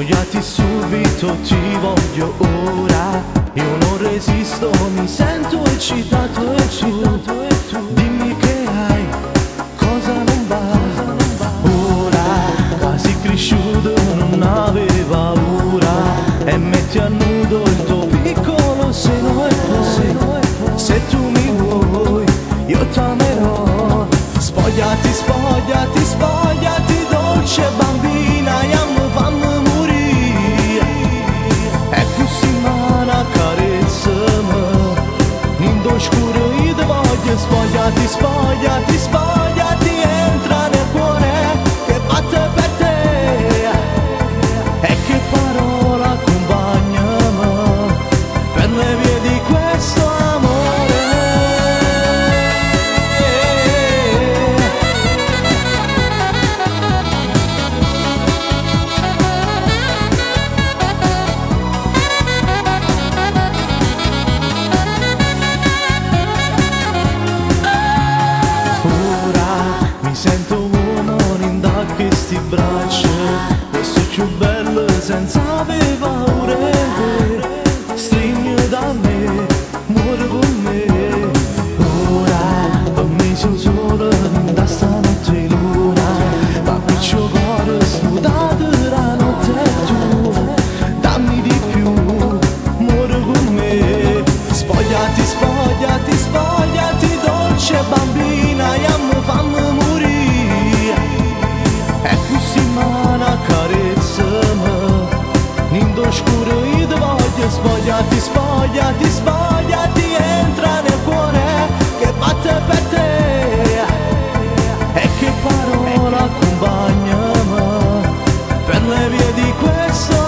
Spogliati subito, ti voglio ora. Io non resisto, mi sento eccitato e tu dimmi che hai, cosa non va. Ora, quasi cresciuto, non aveva paura. E metti a nudo il tuo piccolo seno e poi, se tu mi vuoi, io t'amerò. Spogliati, spogliati, spogliati, dolce bambina, io fammi morire. E così mana carezzami, in d'oscuro io ti voglio. Spogliati, spogliati, spogliati, entra nel cuore che batte per te. E che parola accompagnami per le vie di questo amore. Mi sento uomo in da questi bracci, questo più bello senza avere paura. Stringi da me, muore con me. Ora per me sono solo da stanotte luna, ma piccio cuore snudato la notte è tua. Dammi di più, muore con me. Spogliati, spogliati, spogliati, dolce bambina, io fammi morire. E così mana carezzami, in d'oscuro io ti voglio. Spogliati, spogliati, spogliati, entra nel cuore che batte per te. E che parola accompagnami per le vie di questo